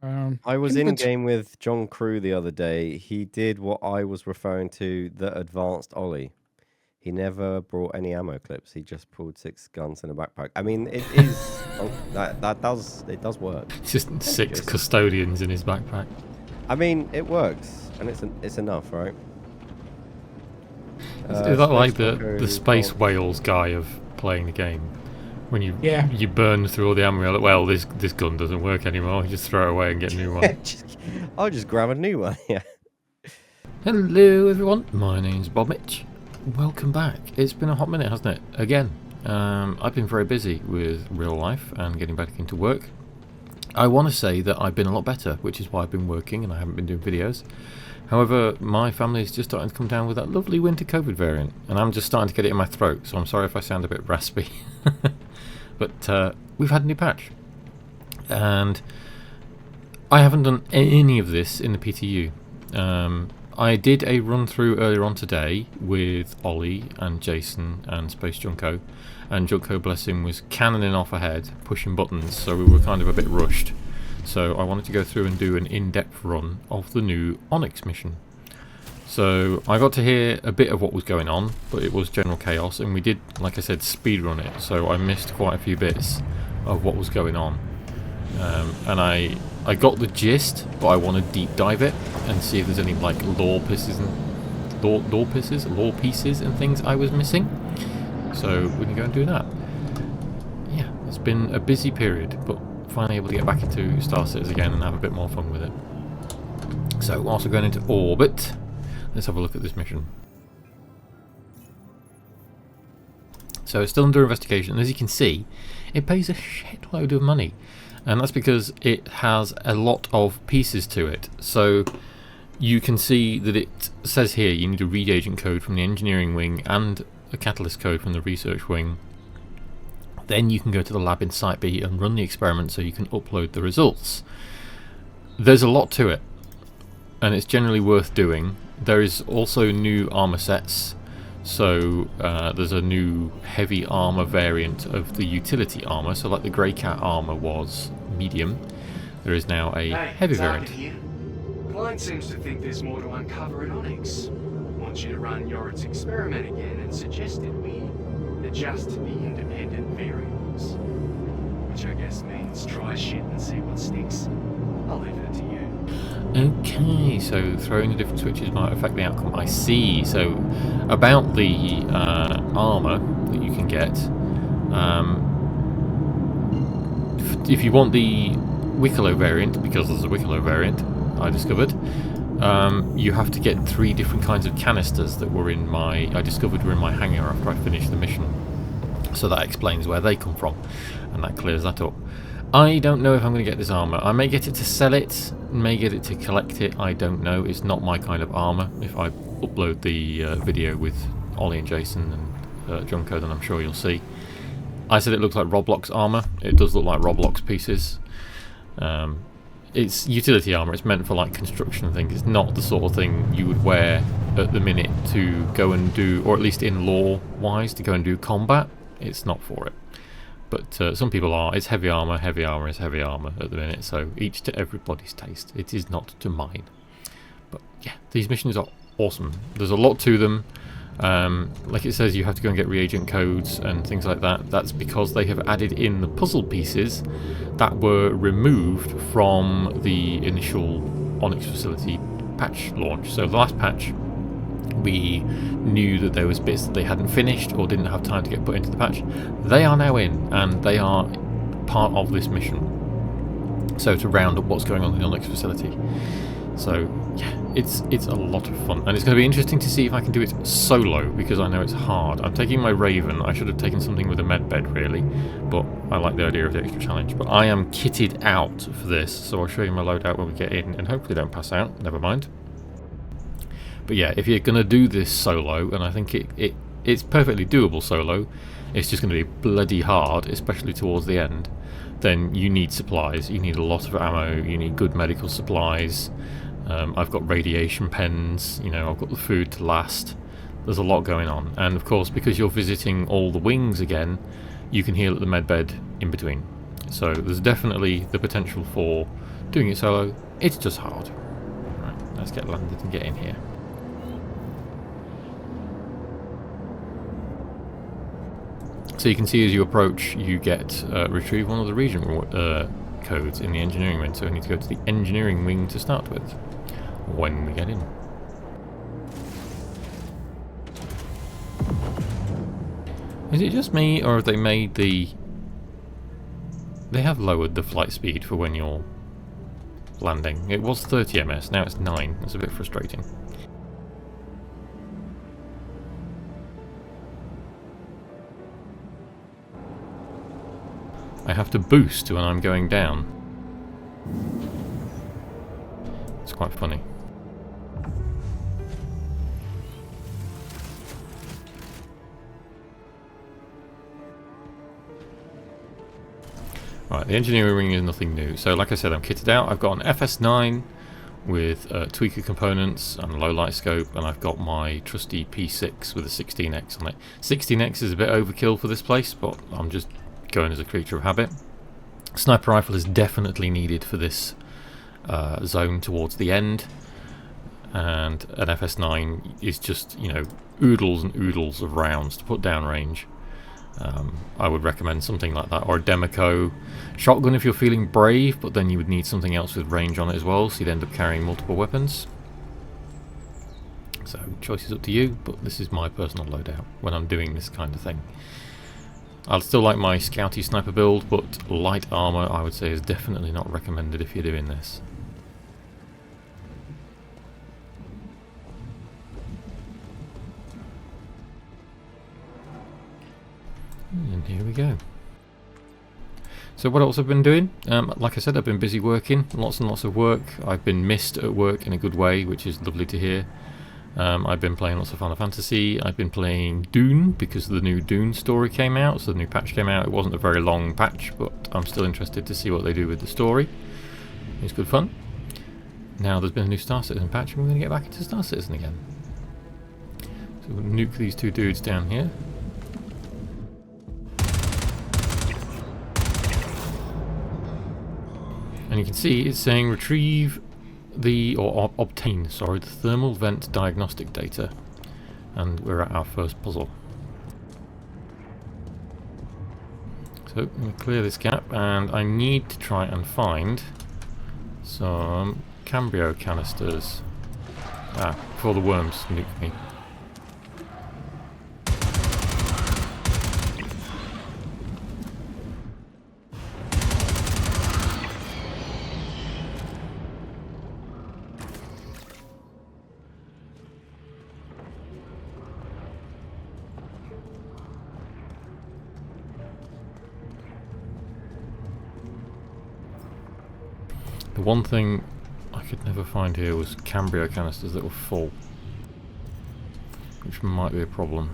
I was Give me in the game with John Crew the other day. He did what I was referring to the advanced Ollie. He never brought any ammo clips. He just pulled 6 guns in a backpack. I mean, it is that does it does work. Just six Just, custodians in his backpack. I mean, it works, and it's enough, right? Is that like Space the Taco Space can't. Whales guy of playing the game? When you Yeah. you burn through all the ammo, you're like, well, this gun doesn't work anymore. You just throw it away and get a new one. I'll just grab a new one. Yeah. Hello, everyone. My name's Bob Mitch. Welcome back. It's been a hot minute, hasn't it? Again, I've been very busy with real life and getting back into work. I want to say that I've been a lot better, which is why I've been working and I haven't been doing videos. However, my family is just starting to come down with that lovely winter COVID variant, and I'm just starting to get it in my throat, so I'm sorry if I sound a bit raspy. But we've had a new patch, and I haven't done any of this in the PTU. I did a run through earlier on today with Ollie and Jason and Space Junko, and Junko, bless him, was cannoning off ahead, pushing buttons, so we were kind of a bit rushed. So I wanted to go through and do an in-depth run of the new Onyx mission. So I got to hear a bit of what was going on, but it was general chaos, and we did, like I said, speedrun it, so I missed quite a few bits of what was going on. And I got the gist, but I want to deep dive it and see if there's any like lore pieces and things I was missing. So we can go and do that. Yeah, it's been a busy period, but finally able to get back into Star Citizen again and have a bit more fun with it. So whilst we're going into orbit, let's have a look at this mission. So it's still under investigation, and as you can see, it pays a shitload of money. And that's because it has a lot of pieces to it. So you can see that it says here you need a read agent code from the engineering wing and a catalyst code from the research wing. Then you can go to the lab in Site B and run the experiment so you can upload the results. There's a lot to it, and it's generally worth doing. There is also new armor sets. So there's a new heavy armor variant of the utility armor. So like the Grey Cat armor was medium, there is now a heavy variant. Here. Client seems to think there's more to uncover at Onyx. Wants you to run Yorit's experiment again and suggested we adjust the independent variables. Which I guess means try shit and see what sticks. I'll leave it to you. Okay, so throwing the different switches might affect the outcome. I see. So about the armor that you can get, if you want the Wicklow variant, because there's a Wicklow variant I discovered, you have to get 3 different kinds of canisters that were in I discovered were in my hangar after I finished the mission. So that explains where they come from, and that clears that up. I don't know if I'm going to get this armor. I may get it to sell it, may get it to collect it, I don't know. It's not my kind of armor. If I upload the video with Ollie and Jason and Junko, then I'm sure you'll see. I said it looks like Roblox armor. It does look like Roblox pieces. It's utility armor. It's meant for like construction things. It's not the sort of thing you would wear at the minute to go and do, or at least in lore-wise, to go and do combat. It's not for it. But some people are. It's heavy armor. Heavy armor is heavy armor at the minute. So each to everybody's taste. It is not to mine. But yeah, these missions are awesome. There's a lot to them. Like it says, you have to go and get reagent codes and things like that. That's because they have added in the puzzle pieces that were removed from the initial Onyx facility patch launch. So the last patch, we knew that there was bits that they hadn't finished or didn't have time to get put into the patch. They are now in, and they are part of this mission. So to round up what's going on in the Onyx facility. So yeah, it's a lot of fun, and it's going to be interesting to see if I can do it solo, because I know it's hard. I'm taking my Raven. I should have taken something with a medbed really, but I like the idea of the extra challenge. But I am kitted out for this, so I'll show you my loadout when we get in, and hopefully don't pass out. Never mind. But yeah, if you're going to do this solo, and I think it's perfectly doable solo, it's just going to be bloody hard, especially towards the end, then you need supplies. You need a lot of ammo, you need good medical supplies. I've got radiation pens, you know, I've got the food to last. There's a lot going on. And of course, because you're visiting all the wings again, you can heal at the medbed in between. So there's definitely the potential for doing it solo. It's just hard. Right, let's get landed and get in here. So you can see as you approach, you get retrieve one of the region codes in the engineering wing. So we need to go to the engineering wing to start with when we get in. Is it just me, or have they made the... They have lowered the flight speed for when you're landing. It was 30 ms, now it's 9. That's a bit frustrating. I have to boost when I'm going down. It's quite funny. Right, the engineering wing is nothing new. So like I said, I'm kitted out. I've got an FS9 with tweaker components and low light scope, and I've got my trusty P6 with a 16x on it. 16x is a bit overkill for this place, but I'm just going as a creature of habit. Sniper rifle is definitely needed for this zone towards the end, and an FS9 is just, you know, oodles and oodles of rounds to put down range. I would recommend something like that, or a Democo shotgun if you're feeling brave, but then you would need something else with range on it as well, so you'd end up carrying multiple weapons. So choice is up to you, but this is my personal loadout when I'm doing this kind of thing. I'll still like my scouty sniper build, but light armor I would say is definitely not recommended if you're doing this. And here we go. So what else I've been doing? Like I said, I've been busy working, lots and lots of work. I've been missed at work in a good way, which is lovely to hear. I've been playing lots of Final Fantasy. I've been playing Dune because the new Dune story came out, so the new patch came out. It wasn't a very long patch, but I'm still interested to see what they do with the story. It's good fun. Now there's been a new Star Citizen patch, and we're going to get back into Star Citizen again. So we'll nuke these two dudes down here. And you can see it's saying retrieve the, or obtain, sorry, the thermal vent diagnostic data. And we're at our first puzzle. So I'm going to clear this gap, and I need to try and find some Cambrio canisters. Before the worms nuke me. The one thing I could never find here was Cambrio canisters that were full, which might be a problem.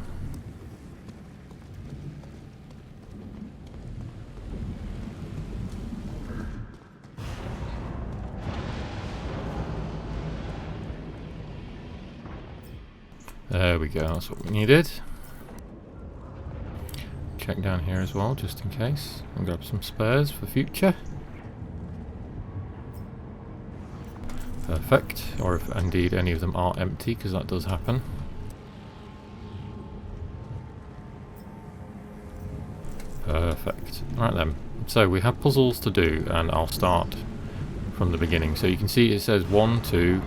There we go, that's what we needed. Check down here as well, just in case, and grab some spares for future. Perfect, or if indeed any of them are empty, because that does happen. Perfect. Right then, so we have puzzles to do, and I'll start from the beginning. So you can see it says 1, 2.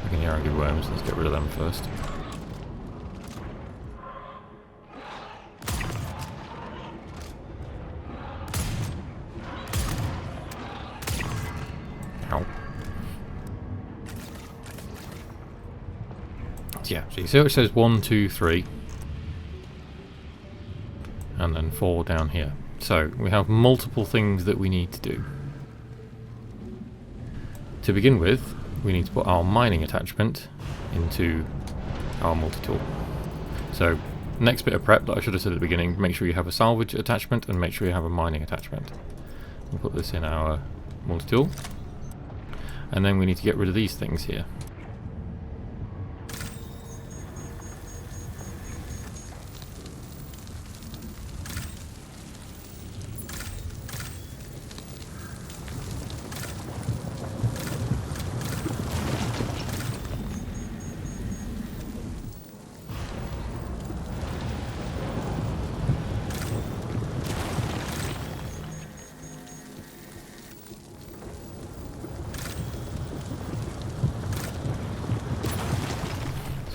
I can hear angry worms, let's get rid of them first. Ow. Yeah, so you see it says 1, 2, 3. And then 4 down here. So we have multiple things that we need to do. To begin with, we need to put our mining attachment into our multi-tool. So next bit of prep that I should have said at the beginning, make sure you have a salvage attachment and make sure you have a mining attachment. We'll put this in our multi-tool. And then we need to get rid of these things here.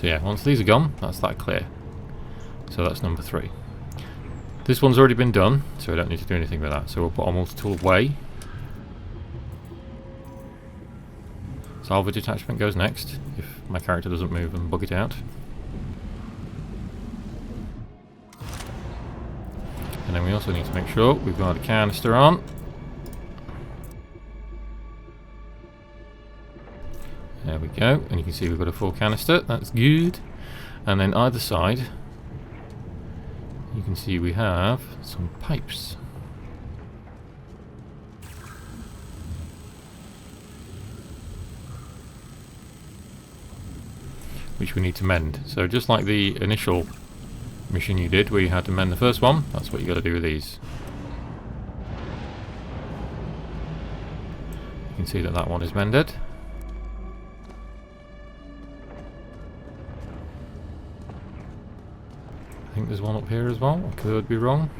So yeah, once these are gone, that's that clear. So that's number 3. This one's already been done, so we don't need to do anything with that. So we'll put our multi-tool away. Salvage attachment goes next, if my character doesn't move and bug it out. And then we also need to make sure we've got a canister on. There we go, and you can see we've got a full canister, that's good. And then either side, you can see we have some pipes. Which we need to mend. So just like the initial mission you did where you had to mend the first one, that's what you got to do with these. You can see that that one is mended. I think there's one up here as well. I could be wrong.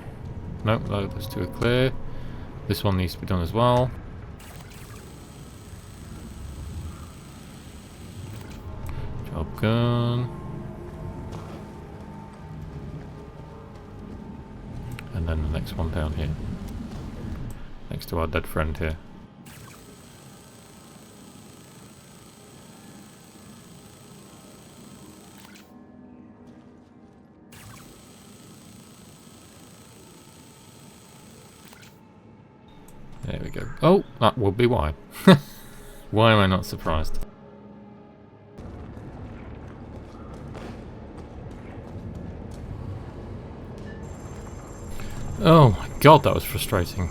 Nope, those two are clear. This one needs to be done as well. Job gun. And then the next one down here. Next to our dead friend here. There we go. Oh, that would be why. Why am I not surprised? Oh my god, that was frustrating.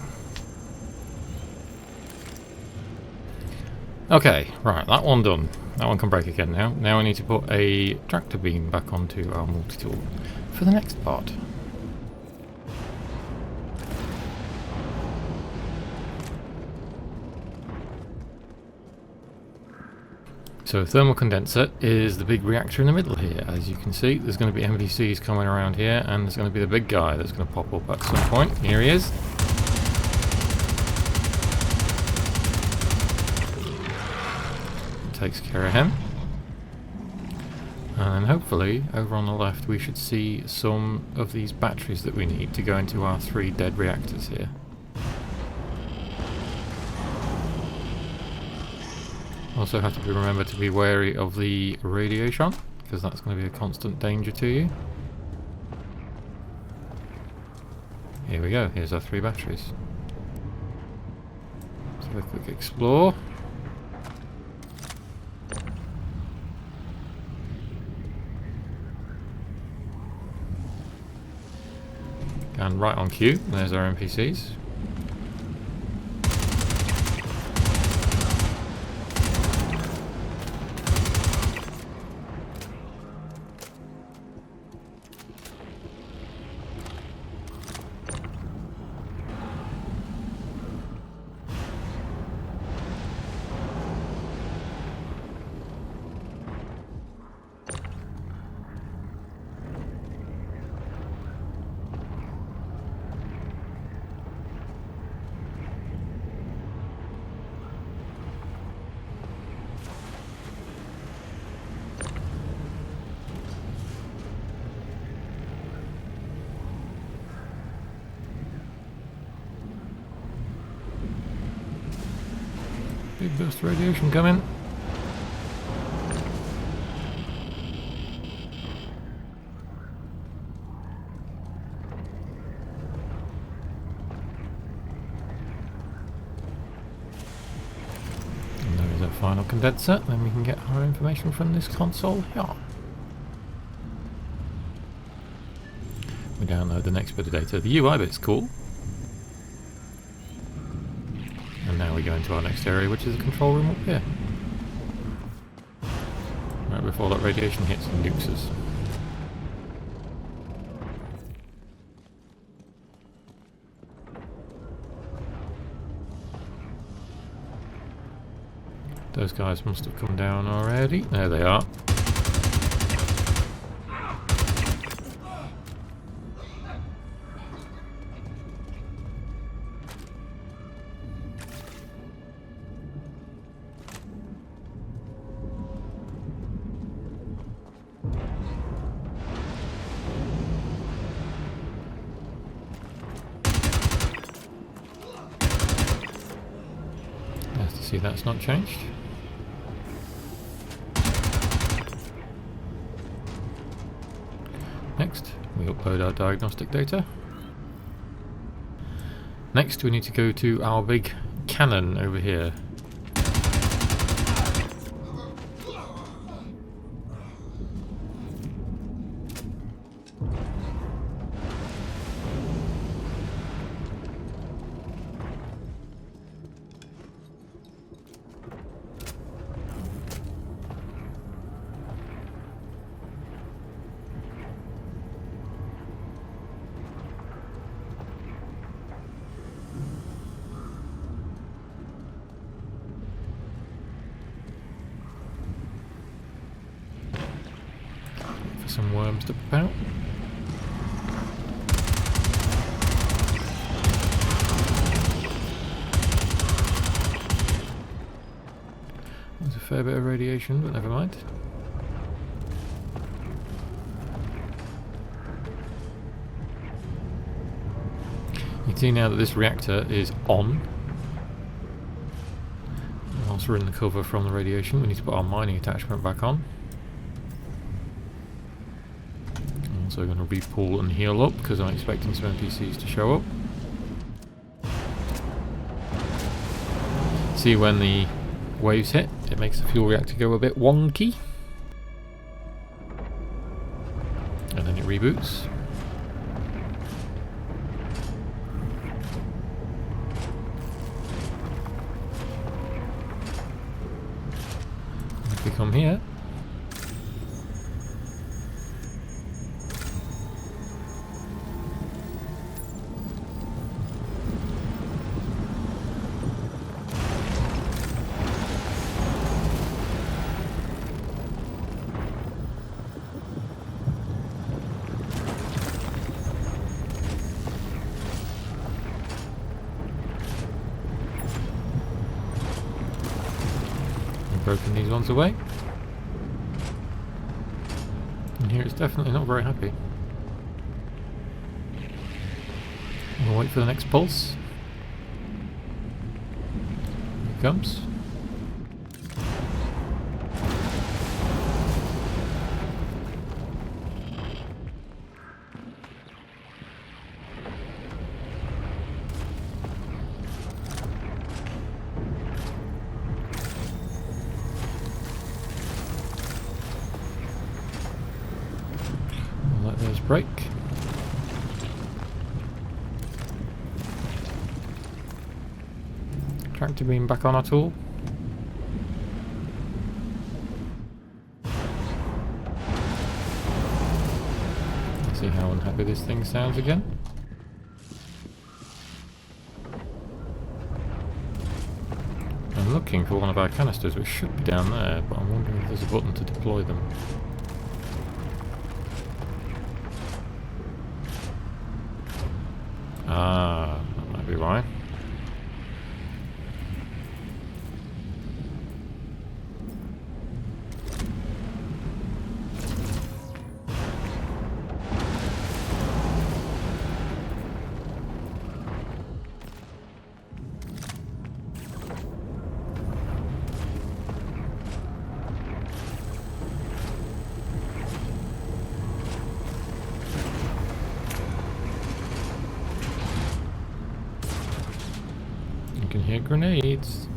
Okay, right, that one done. That one can break again now. Now I need to put a tractor beam back onto our multi-tool for the next part. So thermal condenser is the big reactor in the middle here. As you can see, there's going to be MDCs coming around here, and there's going to be the big guy that's going to pop up at some point. Here he is. Takes care of him. And hopefully, over on the left, we should see some of these batteries that we need to go into our 3 dead reactors here. Also have to remember to be wary of the radiation, because that's going to be a constant danger to you. Here we go, here's our 3 batteries. Let's have a quick explore. And right on cue, there's our NPCs. Big burst of radiation coming. And there is our final condenser. Then we can get our information from this console here. We download the next bit of data. The UI bit's cool. Now we go into our next area, which is the control room up here. Right before that radiation hits and nukes us. Those guys must have come down already. There they are. See, that's not changed. Next, we upload our diagnostic data. Next, we need to go to our big cannon over here. Some worms to pop out. There's a fair bit of radiation, but never mind. You can see now that this reactor is on. Whilst we're in the cover from the radiation, we need to put our mining attachment back on. So we're going to repull and heal up because I'm expecting some NPCs to show up. See, when the waves hit, it makes the fuel reactor go a bit wonky. And then it reboots. If we come here, broken these ones away. And here it's definitely not very happy. We'll wait for the next pulse. Here it comes. Let those break. Tractor beam back on at all. Let's see how unhappy this thing sounds again. I'm looking for one of our canisters, which should be down there, but I'm wondering if there's a button to deploy them. Ah, that might be why. You can hear grenades.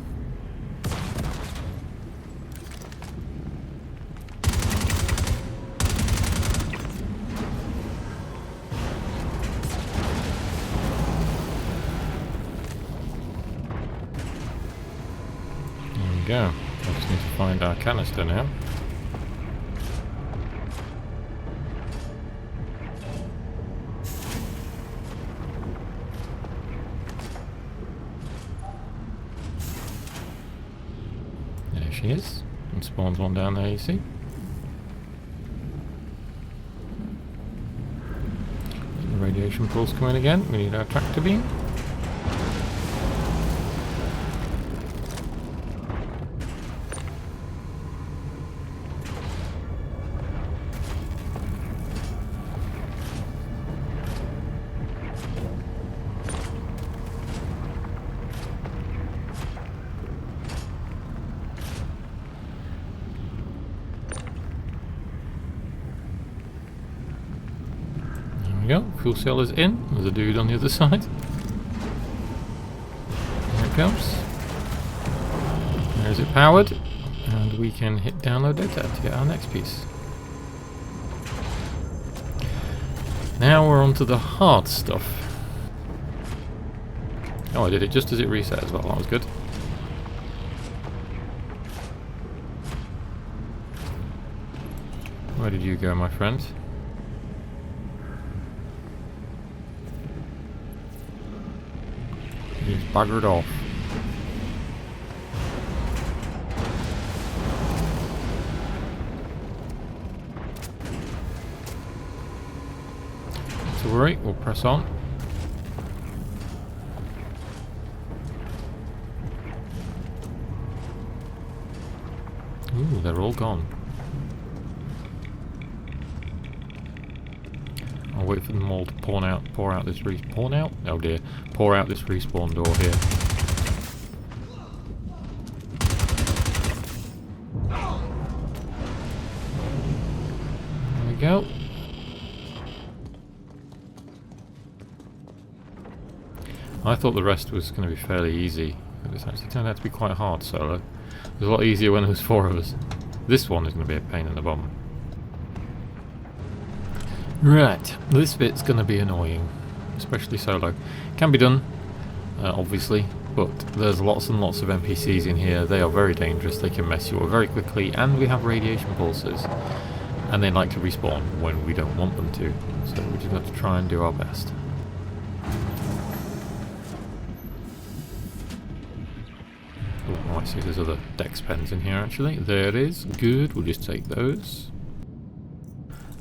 There we go. I just need to find our canister now. There she is. And spawns one down there, you see. The radiation pulse come in again. We need our tractor beam. go. Fuel cell is in. There's a dude on the other side. There it comes. There's it powered. And we can hit download data to get our next piece. Now we're on to the hard stuff. Oh, I did it just as it reset as well. That was good. Where did you go, my friend? He's buggered off. Not to worry, we'll press on. Ooh, they're all gone. I'll wait for them all to pour out this respawn out? Oh dear. Pour out this respawn door here. There we go. I thought the rest was going to be fairly easy. It actually turned out to be quite hard solo. It was a lot easier when there was 4 of us. This one is going to be a pain in the bum. Right, this bit's going to be annoying, especially solo. Can be done, obviously, but there's lots and lots of NPCs in here. They are very dangerous, they can mess you up very quickly, and we have radiation pulses. And they like to respawn when we don't want them to, so we're just going to try and do our best. Oh, I see there's other dex pens in here actually. There it is, good, we'll just take those.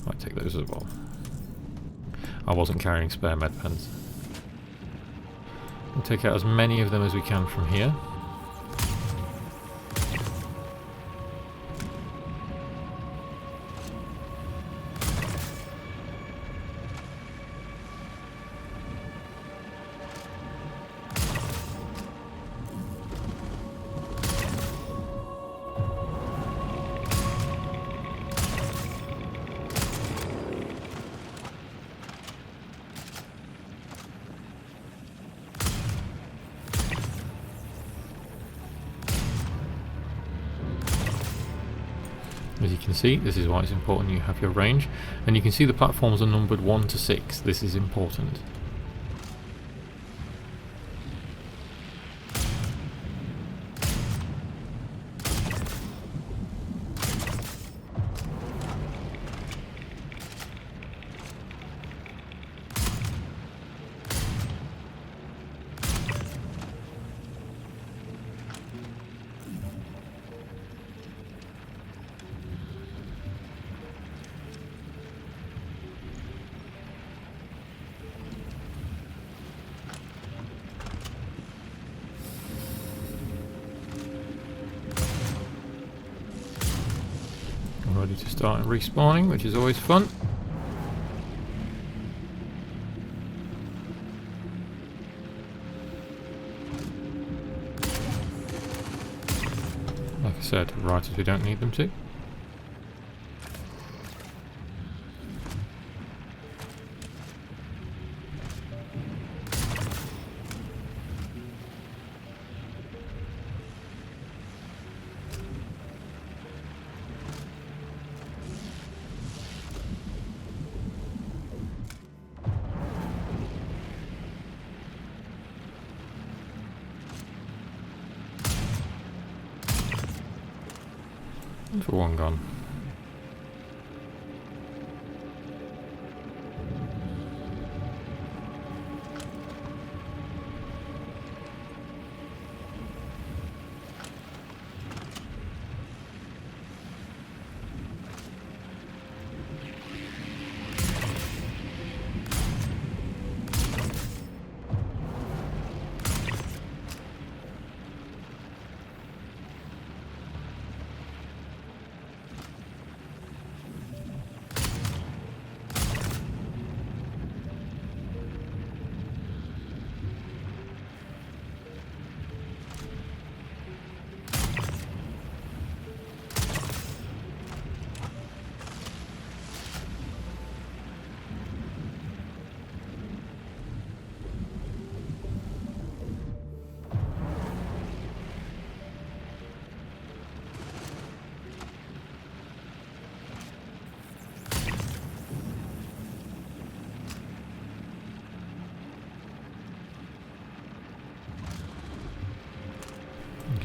Might take those as well. I wasn't carrying spare med pens. We'll take out as many of them as we can from here. As you can see, this is why it's important you have your range, and you can see the platforms are numbered 1 to 6. This is important. Ready to start respawning, which is always fun. Like I said, right as we don't need them to. For one gone.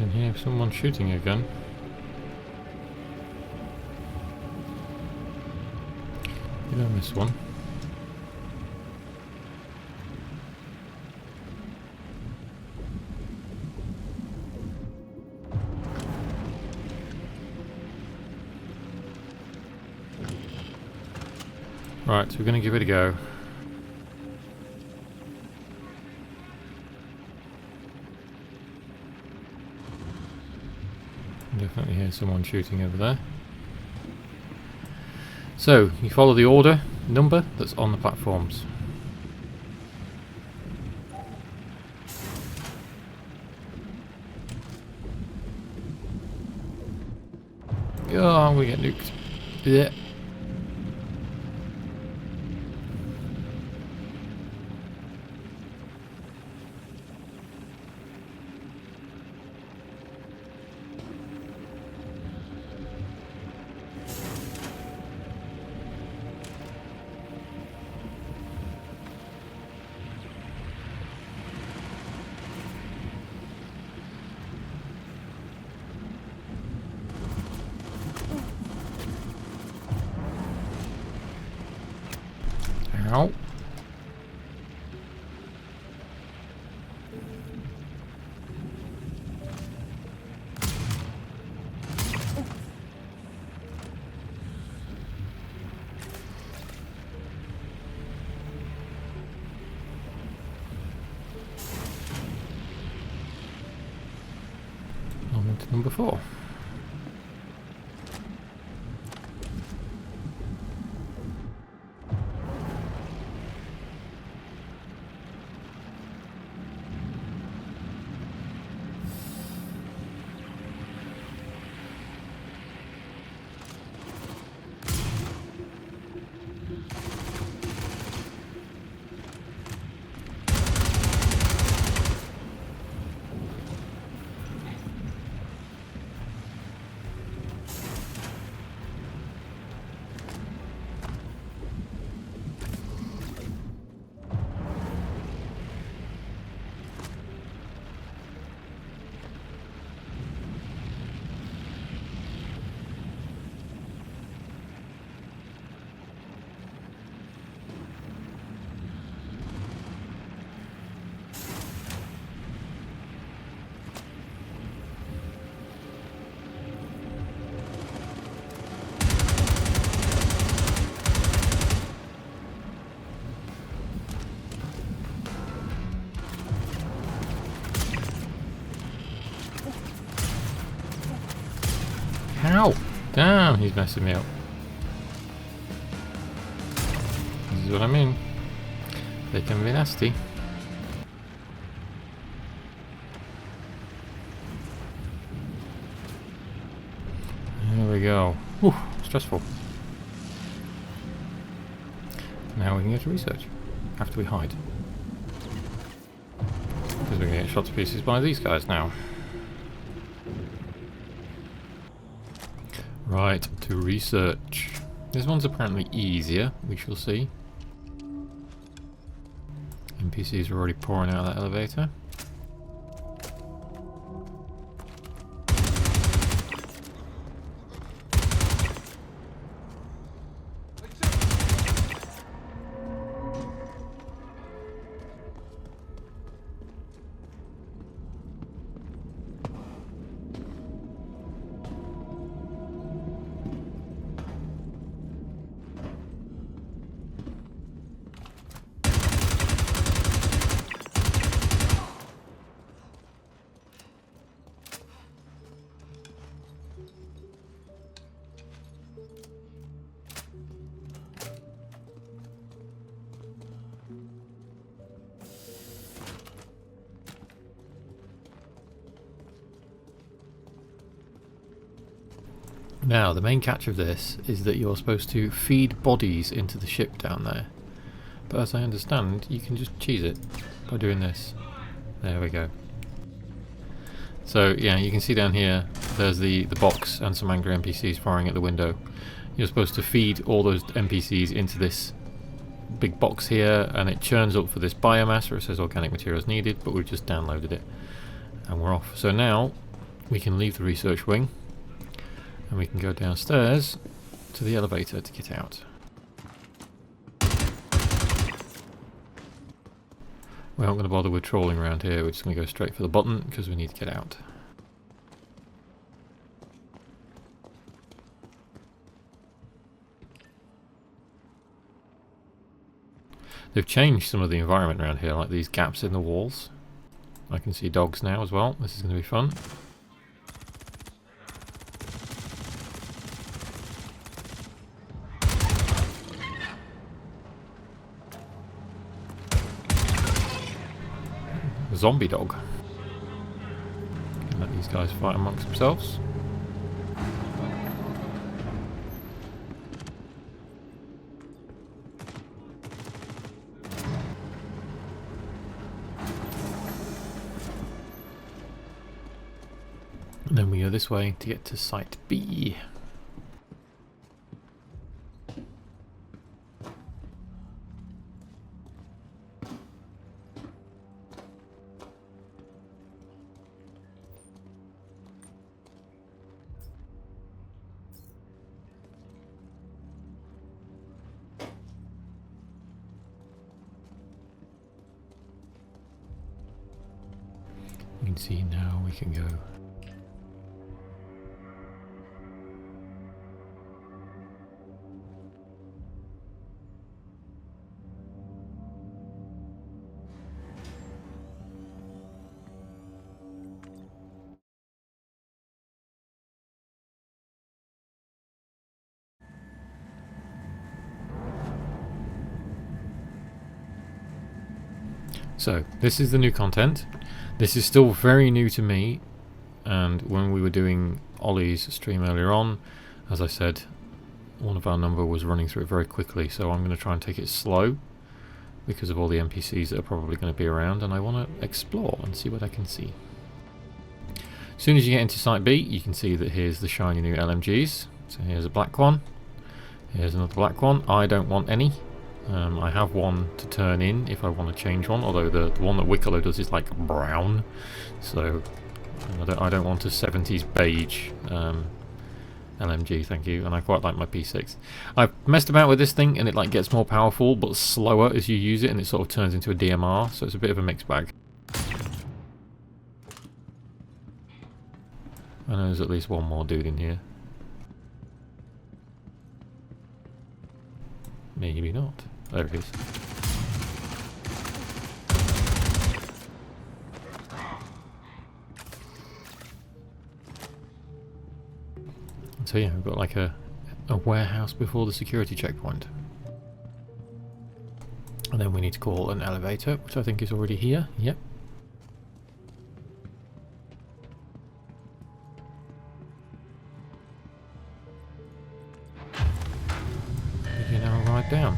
can hear someone shooting again. You don't miss one. Right, so we're going to give it a go. Definitely hear someone shooting over there. So, you follow the order number that's on the platforms. Oh, we get nuked. Yeah. Ow. On to number 4. Ow! Damn, he's messing me up. This is what I mean. They can be nasty. There we go. Whew, stressful. Now we can go to research. After we hide. Because we're going to get shot to pieces by these guys now. Right, to research. This one's apparently easier, we shall see. NPCs are already pouring out of that elevator. Now, the main catch of this is that you're supposed to feed bodies into the ship down there. But as I understand, you can just cheese it by doing this. There we go. So, yeah, you can see down here, there's the box and some angry NPCs firing at the window. You're supposed to feed all those NPCs into this big box here, and it churns up for this biomass, where it says organic materials needed, but we've just downloaded it. And we're off. So now, we can leave the research wing and we can go downstairs to the elevator to get out. We're not going to bother with trawling around here, we're just going to go straight for the button because we need to get out. They've changed some of the environment around here, like these gaps in the walls. I can see dogs now as well. This is going to be fun. Zombie dog. Can let these guys fight amongst themselves. And then we go this way to get to Site B. You can see now we can go. So, this is the new content. This is still very new to me, and when we were doing Ollie's stream earlier on, as I said, one of our number was running through it very quickly, so I'm going to try and take it slow because of all the NPCs that are probably going to be around, and I want to explore and see what I can see. As soon as you get into Site B, you can see that here's the shiny new LMGs. So here's a black one, here's another black one. I don't want any. I have one to turn in if I want to change one, although the one that Wicklow does is like brown, so I don't want a 70s beige LMG, thank you, and I quite like my P6. I've messed about with this thing and it like gets more powerful but slower as you use it, and it sort of turns into a DMR, so it's a bit of a mixed bag. I know there's at least one more dude in here. Maybe not. There it is. So yeah, we've got like a warehouse before the security checkpoint. And then we need to call an elevator, which I think is already here. Yep. We can now ride down.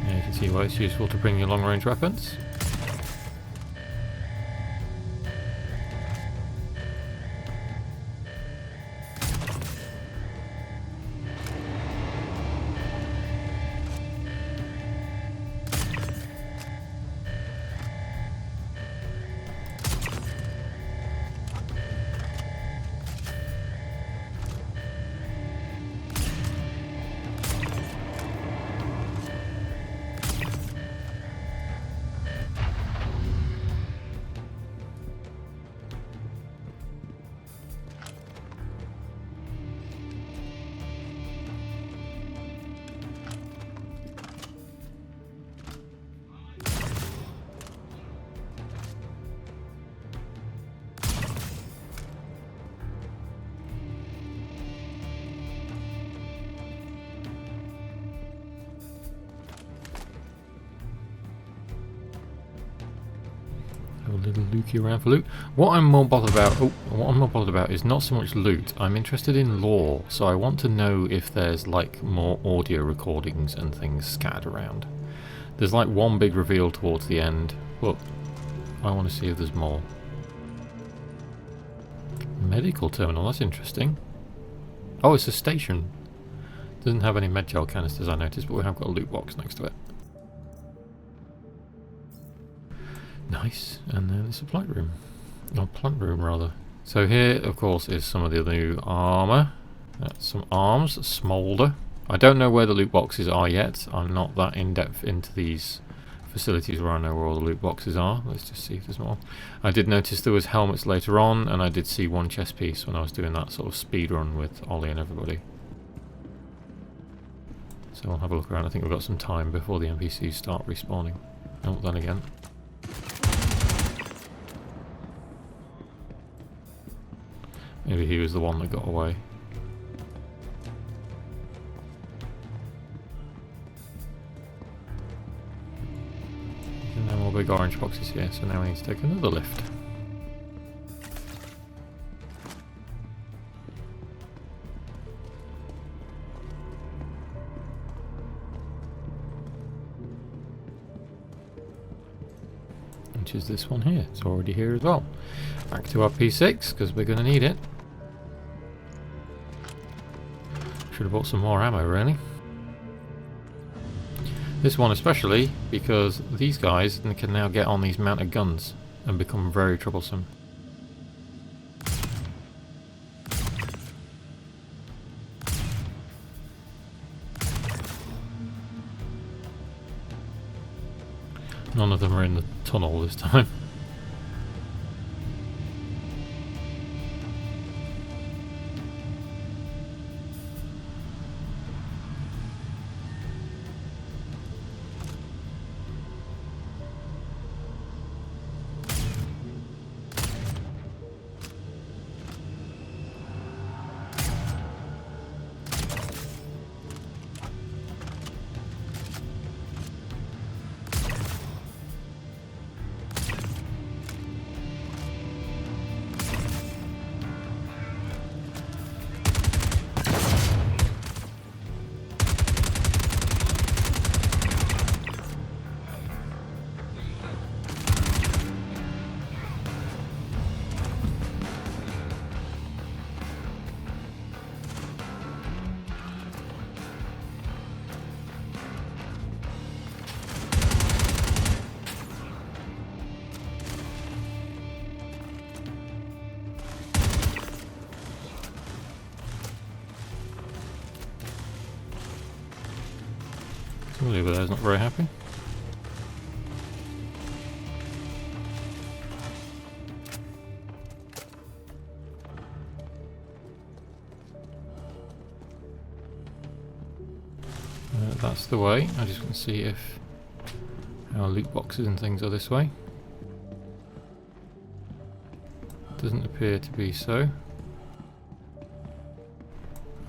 You can see why it's useful to bring your long-range weapons. A little looky around for loot. What I'm more bothered about, is not so much loot. I'm interested in lore, so I want to know if there's like more audio recordings and things scattered around. There's like one big reveal towards the end, but I want to see if there's more. Medical terminal, that's interesting. Oh, it's a station. Doesn't have any med gel canisters, I noticed, but we have got a loot box next to it. Nice. And then it's a plant room. Or plant room, rather. So here, of course, is some of the new armour. Some arms, smolder. I don't know where the loot boxes are yet. I'm not that in-depth into these facilities where I know where all the loot boxes are. Let's just see if there's more. I did notice there was helmets later on, and I did see one chest piece when I was doing that sort of speed run with Ollie and everybody. So I'll have a look around. I think we've got some time before the NPCs start respawning. Oh, then again. Maybe he was the one that got away. And no more big orange boxes here, so now we need to take another lift. Which is this one here. It's already here as well. Back to our P6, because we're going to need it. Should have bought some more ammo, really. This one especially, because these guys can now get on these mounted guns and become very troublesome. None of them are in the tunnel this time. Somebody over there's not very happy. That's the way. I just want to see if our loot boxes and things are this way. Doesn't appear to be so.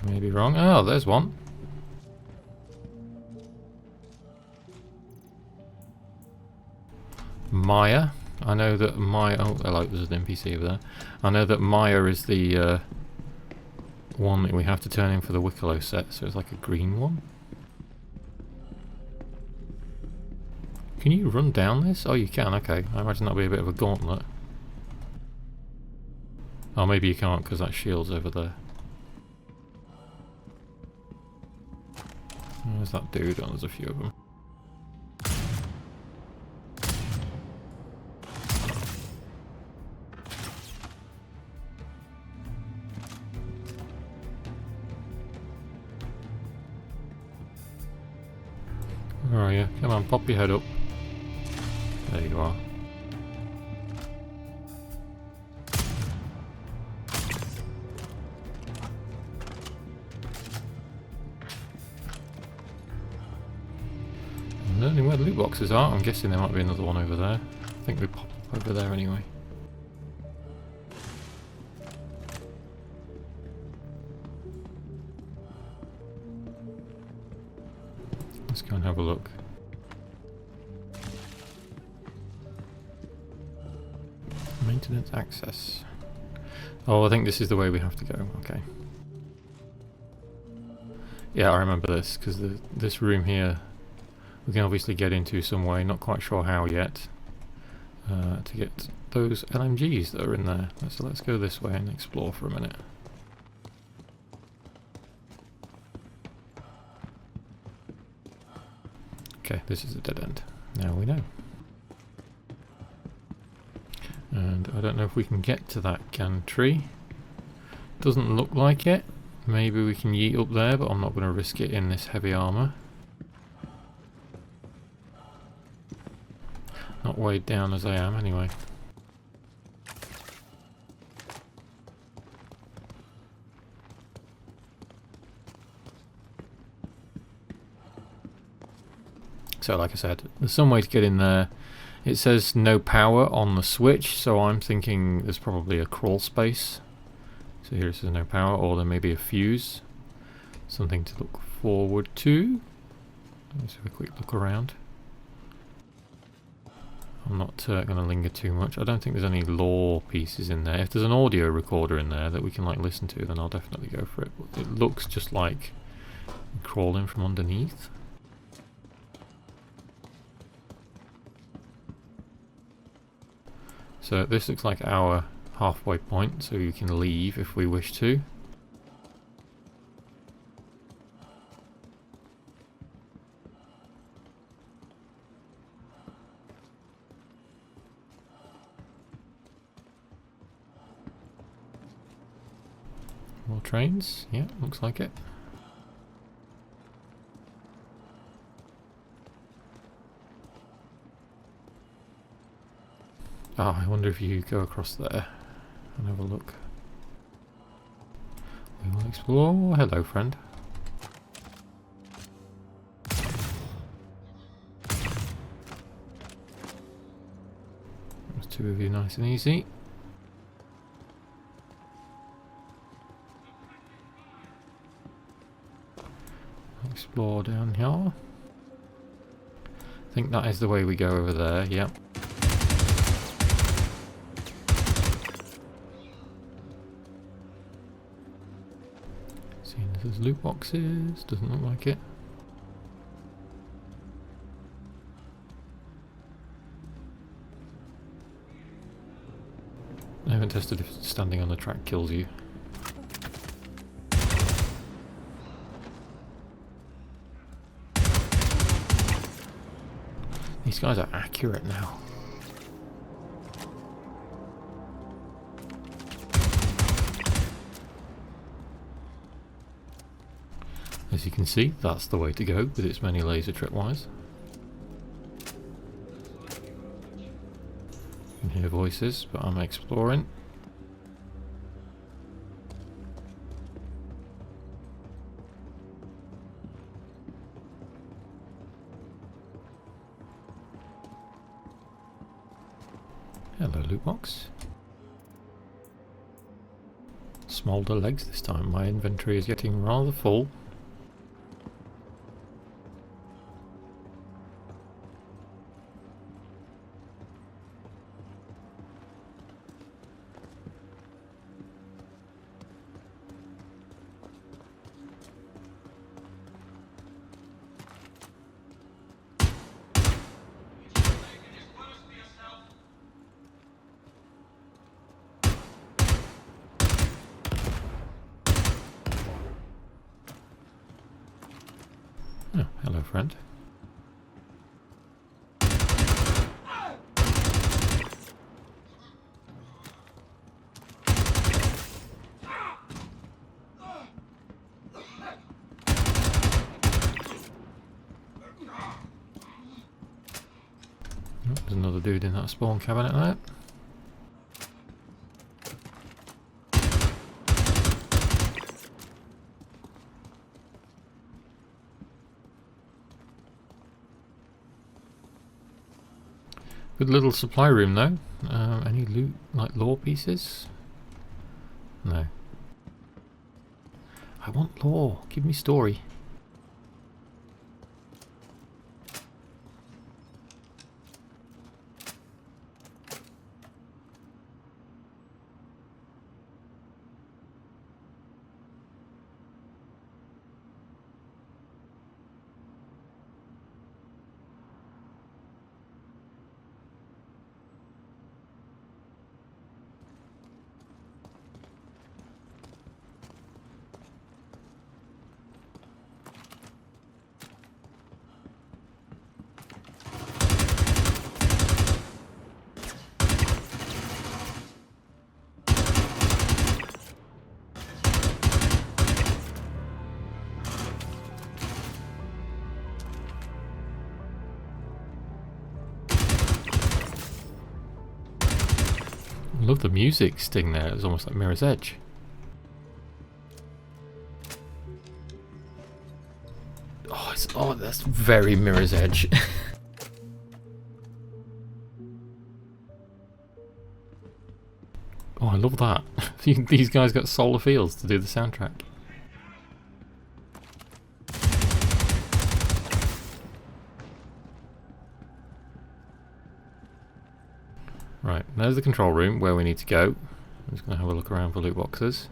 Maybe wrong. Oh, there's one. Maya. I know that Maya... Oh, hello, there's an NPC over there. I know that Maya is the one that we have to turn in for the Wicklow set, so it's like a green one. Can you run down this? Oh, you can, okay. I imagine that'll be a bit of a gauntlet. Oh, maybe you can't because that shield's over there. There's that dude. Oh, there's a few of them. Where are you? Come on, pop your head up. There you are. I'm learning where the loot boxes are. I'm guessing there might be another one over there. I think we pop up over there anyway. Let's go and have a look. Maintenance access. Oh, I think this is the way we have to go. Okay. Yeah, I remember this, because this room here we can obviously get into some way, not quite sure how yet, to get those LMGs that are in there. So let's go this way and explore for a minute. Okay, this is a dead end. Now we know. And I don't know if we can get to that gantry. Doesn't look like it. Maybe we can yeet up there, but I'm not going to risk it in this heavy armour. Not weighed down as I am, anyway. So like I said, there's some way to get in there. It says no power on the switch, so I'm thinking there's probably a crawl space. So here it says no power, or there may be a fuse. Something to look forward to. Let's have a quick look around. I'm not going to linger too much. I don't think there's any lore pieces in there. If there's an audio recorder in there that we can like listen to, then I'll definitely go for it. But it looks just like crawling from underneath. So this looks like our halfway point, so you can leave if we wish to. More trains, yeah, looks like it. Ah, I wonder if you go across there and have a look. We will explore. Hello, friend. There's two of you, nice and easy. Explore down here. I think that is the way we go over there, yep. Seeing as there's loot boxes, doesn't look like it. I haven't tested if standing on the track kills you. These guys are accurate now. As you can see, that's the way to go with its many laser tripwires. You can hear voices, but I'm exploring. Hello, loot box. Smolder legs this time. My inventory is getting rather full. Oh, hello, friend. Oh, there's another dude in that spawn cabinet there. Good little supply room though. Any loot, like lore pieces? No. I want lore. Give me story. I love the music sting there. It's almost like Mirror's Edge. Oh, that's very Mirror's Edge. Oh, I love that. These guys got Solar Fields to do the soundtrack. Right, there's the control room where we need to go. I'm just going to have a look around for loot boxes.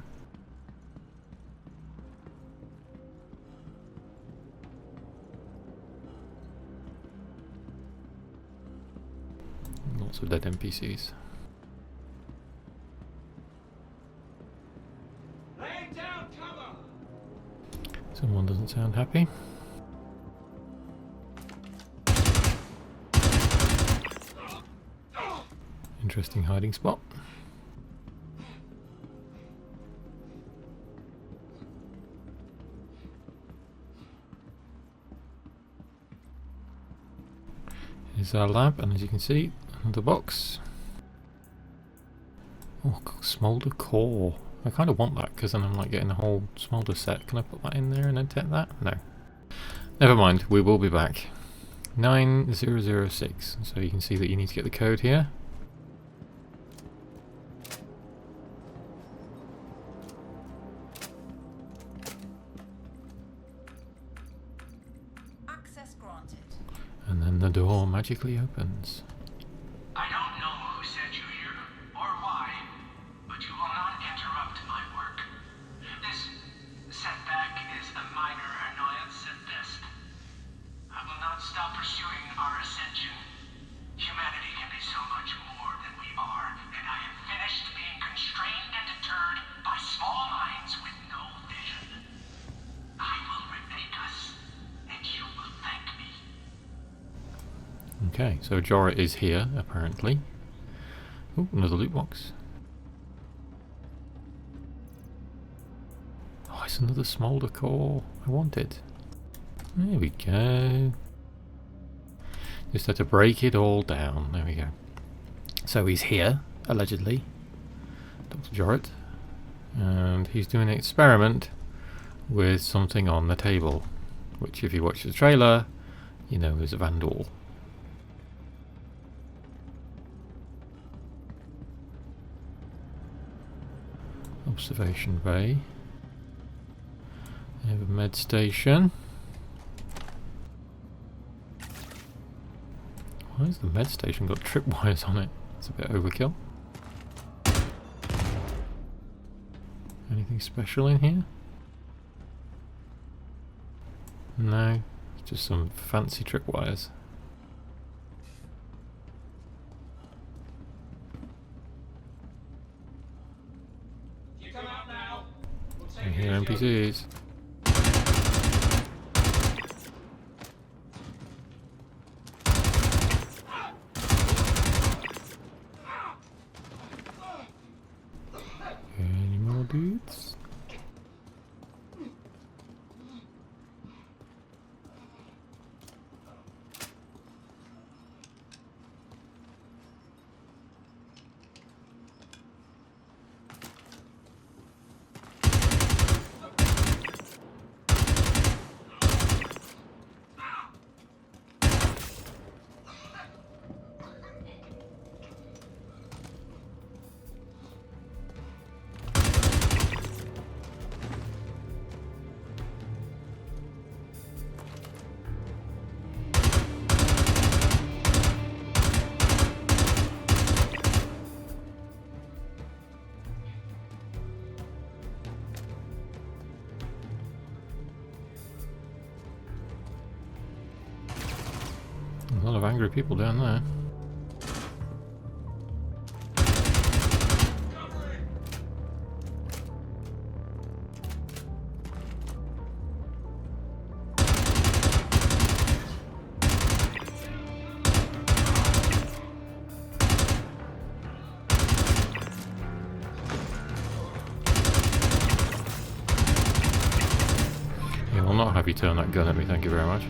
Lots of dead NPCs. Lay down cover. Someone doesn't sound happy. Interesting hiding spot. Here's our lab, and as you can see, another box. Oh, smolder core. I kind of want that because then I'm like getting a whole smolder set. Can I put that in there and then take that? No. Never mind, we will be back. 9006. So you can see that you need to get the code here. Access granted. And then the door magically opens. I don't know who sent you here, or why, but you will not interrupt my work. This setback is a minor annoyance at best. I will not stop pursuing our ascension. Humanity can be so much more than we are, and I am finished being constrained and deterred by small minds with no vision. I will remake us, and you will thank me. Okay, so Jorah is here, apparently. Oh, another loot box. Oh, it's another smolder core. I want it. There we go. Just had to break it all down. There we go. So he's here, allegedly. Dr. Jorah. And he's doing an experiment with something on the table. Which, if you watch the trailer, you know is a Vandal. Observation bay. We have a med station. Why has the med station got tripwires on it? It's a bit overkill. Anything special in here? No, just some fancy tripwires. You come out now. We'll I take hear it easy. NPCs. Any more dudes? A lot of angry people down there. Yeah, I'll not have you turn that gun at me, thank you very much.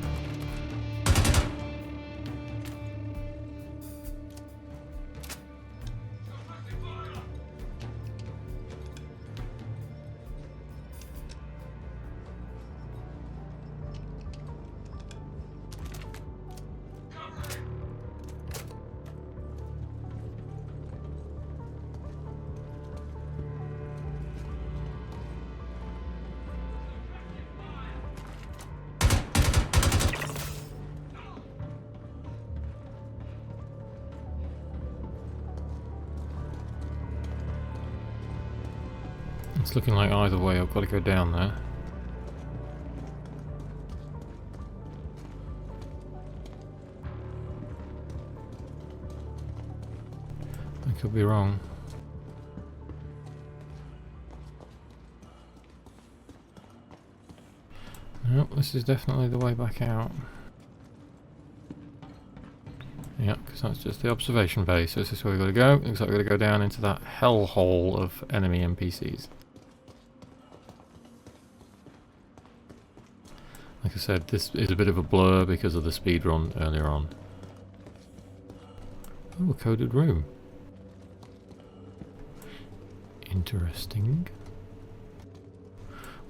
It's looking like either way I've got to go down there. I could be wrong. Nope, this is definitely the way back out. Yep, because that's just the observation base. So this is where we've got to go. Looks like we've got to go down into that hellhole of enemy NPCs. Like I said, this is a bit of a blur because of the speed run earlier on. Oh, a coded room. Interesting.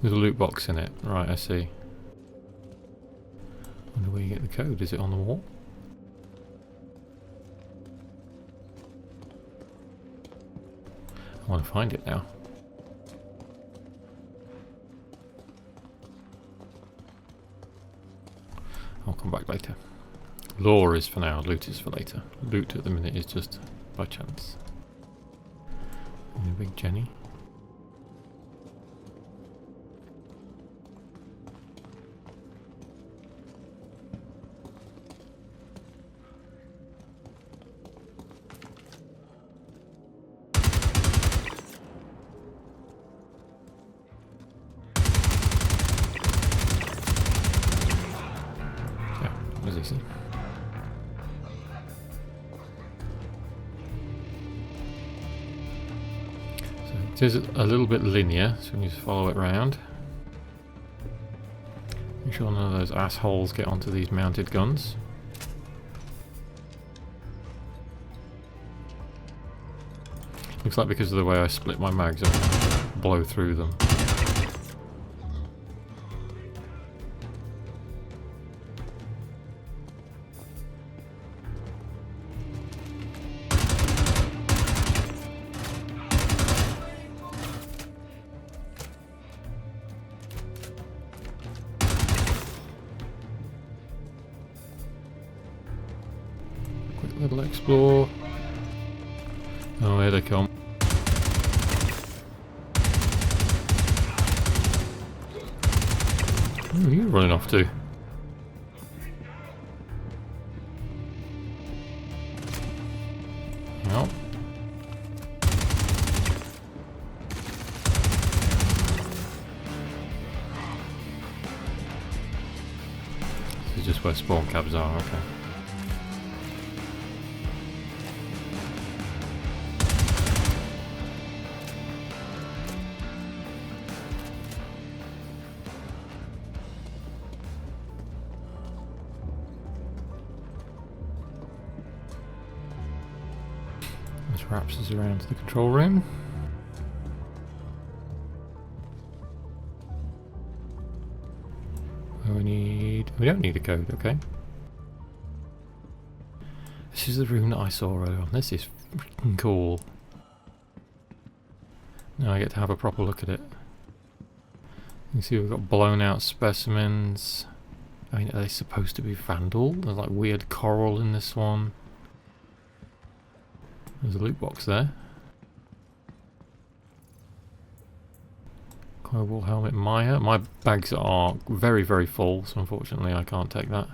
With a loot box in it. Right, I see. Wonder where you get the code. Is it on the wall? I want to find it now. I'll come back later. Lore is for now, loot is for later. Loot at the minute is just by chance. And the big Jenny. Easy. So it is a little bit linear, so we need to follow it round. Make sure none of those assholes get onto these mounted guns. Looks like because of the way I split my mags, I'll blow through them. Little explore. Oh, here they come. Who are you running off to? Well. This is just where spawn cabs are, okay. This wraps us around to the control room. We don't need a code, okay. This is the room that I saw earlier on. This is freaking cool. Now I get to have a proper look at it. You can see we've got blown out specimens. I mean, are they supposed to be vandal? There's like weird coral in this one. There's a loot box there. Cobalt helmet Maya. My bags are very, very full, so unfortunately I can't take that.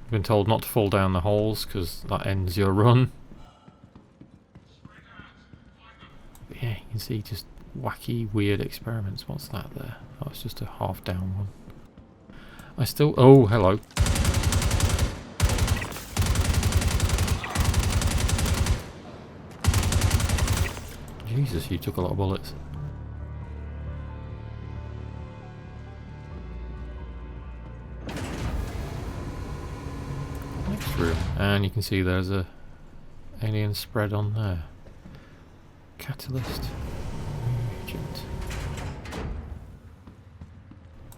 I've been told not to fall down the holes because that ends your run. But yeah, you can see just wacky, weird experiments. What's that there? Oh, it's just a half down one. I still... Oh, hello. Jesus, you took a lot of bullets. Next room. And you can see there's a alien spread on there. Catalyst reagent.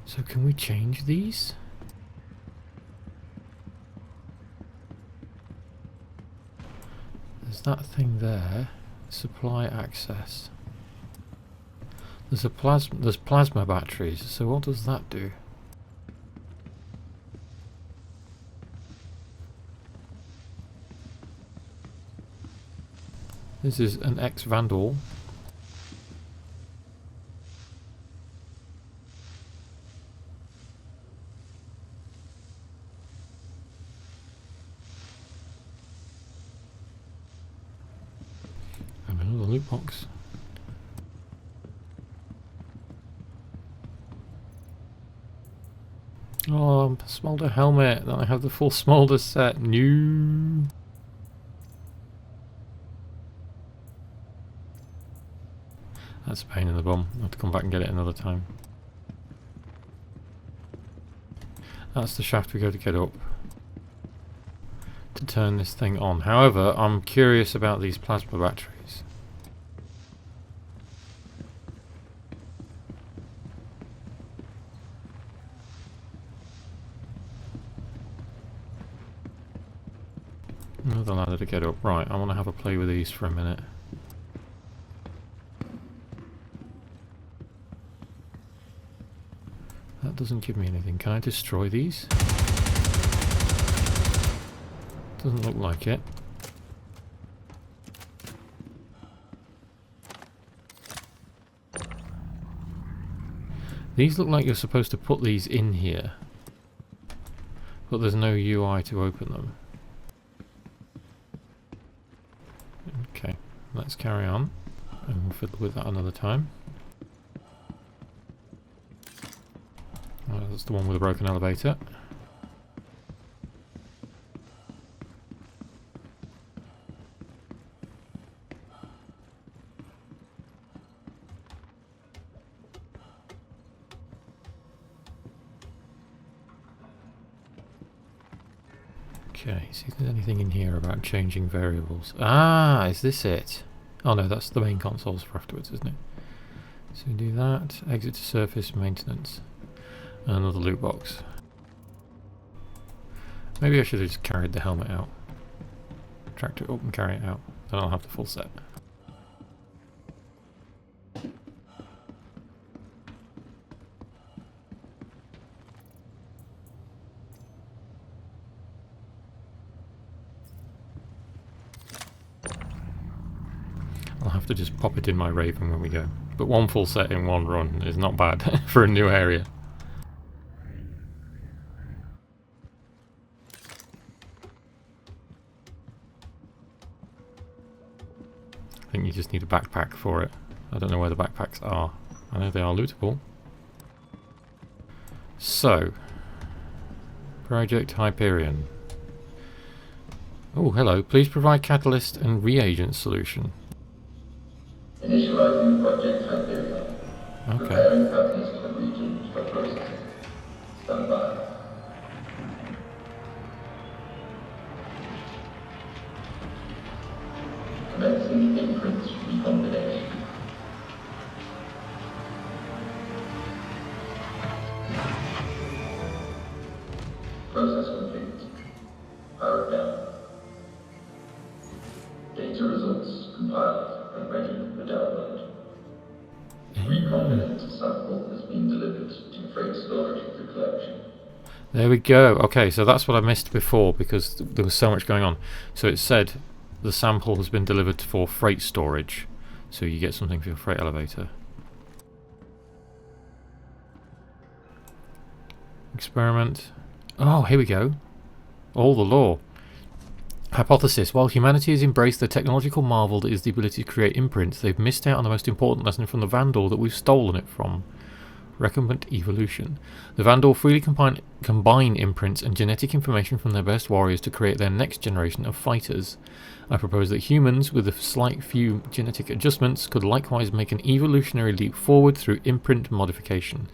So can we change these? There's that thing there. Supply access. There's plasma batteries, so what does that do? This is an ex-vandal loot box. Oh, smolder helmet. I have the full smolder set. New. That's a pain in the bum. I'll have to come back and get it another time. That's the shaft we go to get up to turn this thing on. However, I'm curious about these plasma batteries. Another ladder to get up. Right, I want to have a play with these for a minute. That doesn't give me anything. Can I destroy these? Doesn't look like it. These look like you're supposed to put these in here, but there's no UI to open them. Okay, let's carry on and we'll fiddle with that another time. That's the one with the broken elevator. Okay, see if there's anything in here about changing variables. Ah, is this it? Oh no, that's the main consoles for afterwards, isn't it? So we do that, exit to surface, maintenance. Another loot box. Maybe I should have just carried the helmet out. Tracked it up and carry it out. Then I'll have the full set. I'll have to just pop it in my Raven when we go. But one full set in one run is not bad for a new area. I think you just need a backpack for it. I don't know where the backpacks are. I know they are lootable. So, Project Hyperion. Oh, hello. Please provide catalyst and reagent solution. Initializing Project Hyperion. Okay. Preparing catalyst and reagent for processing. Stand by. Commencing imprint recombination. Process complete. Power down. Data results compiled and ready for download. Recombinant sample has been delivered to freight storage for collection. There we go. Okay, so that's what I missed before because there was so much going on. So it said the sample has been delivered for freight storage. So you get something for your freight elevator. Experiment. Oh, here we go. All the lore. Hypothesis. While humanity has embraced the technological marvel that is the ability to create imprints, they've missed out on the most important lesson from the Vandal that we've stolen it from. Recombinant evolution. The Vandal freely combine imprints and genetic information from their best warriors to create their next generation of fighters. I propose that humans, with a slight few genetic adjustments, could likewise make an evolutionary leap forward through imprint modification.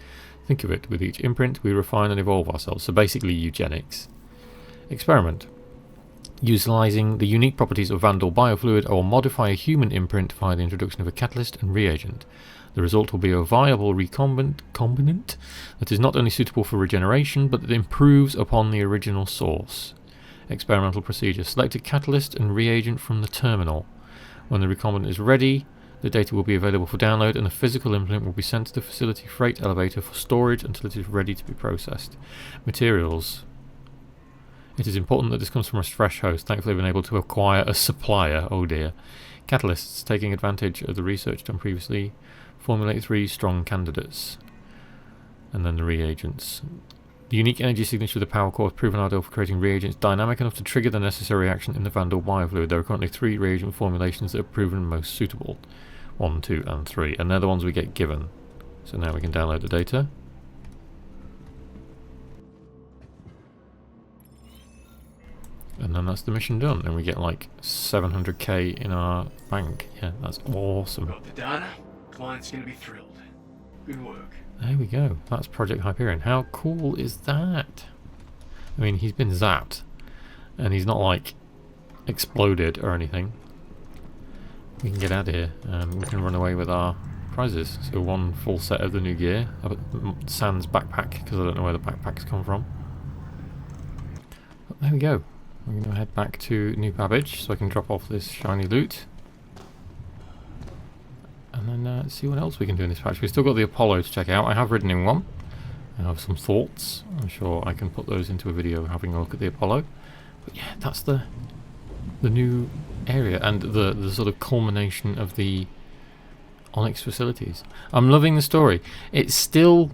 Think of it, with each imprint we refine and evolve ourselves, so basically eugenics. Experiment. Utilizing the unique properties of Vandal biofluid, I will modify a human imprint via the introduction of a catalyst and reagent. The result will be a viable recombinant that is not only suitable for regeneration, but that improves upon the original source. Experimental procedure. Select a catalyst and reagent from the terminal. When the recombinant is ready, the data will be available for download and a physical implant will be sent to the facility freight elevator for storage until it is ready to be processed. Materials. It is important that this comes from a fresh host. Thankfully I've been able to acquire a supplier. Oh dear. Catalysts. Taking advantage of the research done previously. Formulate 3 strong candidates. And then the reagents. The unique energy signature of the power core is proven ideal for creating reagents dynamic enough to trigger the necessary reaction in the Vandal biofluid. There are currently 3 reagent formulations that are proven most suitable. 1, 2 and 3. And they're the ones we get given. So now we can download the data. And then that's the mission done. And we get like 700k in our bank. Yeah, that's awesome. Got the data. Client's gonna be thrilled. Good work. There we go. That's Project Hyperion. How cool is that? I mean, he's been zapped. And he's not like exploded or anything. We can get out of here and we can run away with our prizes. So 1 full set of the new gear. Sans backpack, because I don't know where the backpacks come from. But there we go. We're going to head back to New Babbage so I can drop off this shiny loot. And then see what else we can do in this patch. We've still got the Apollo to check out. I have ridden in one. I have some thoughts. I'm sure I can put those into a video having a look at the Apollo. But yeah, that's the new area and the sort of culmination of the Onyx facilities. I'm loving the story. It's still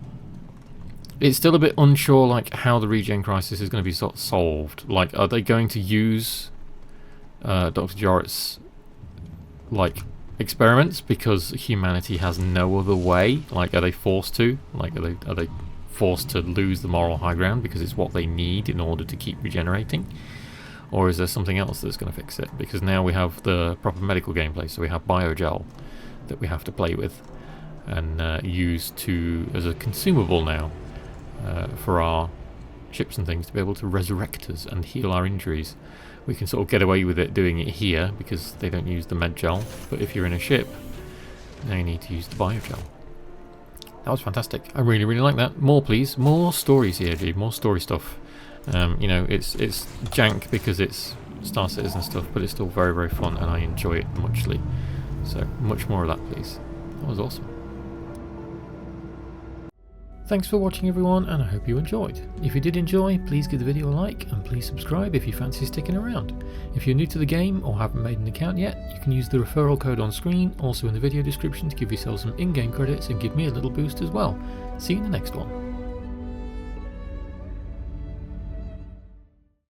a bit unsure like how the regen crisis is going to be sort of solved. Like, are they going to use Dr. Jorrit's like experiments because humanity has no other way? Like, are they forced to? Like, are they forced to lose the moral high ground because it's what they need in order to keep regenerating? Or is there something else that's going to fix it? Because now we have the proper medical gameplay, so we have biogel that we have to play with and use as a consumable now for our ships and things to be able to resurrect us and heal our injuries. We can sort of get away with it doing it here because they don't use the med gel, but if you're in a ship, now you need to use the biogel. That was fantastic. I really, really like that. More, please. More stories here, dude. More story stuff. You know, it's jank because it's Star Citizen stuff, but it's still very, very fun, and I enjoy it muchly. So, much more of that, please. That was awesome. Thanks for watching, everyone, and I hope you enjoyed. If you did enjoy, please give the video a like, and please subscribe if you fancy sticking around. If you're new to the game or haven't made an account yet, you can use the referral code on screen, also in the video description, to give yourself some in-game credits and give me a little boost as well. See you in the next one.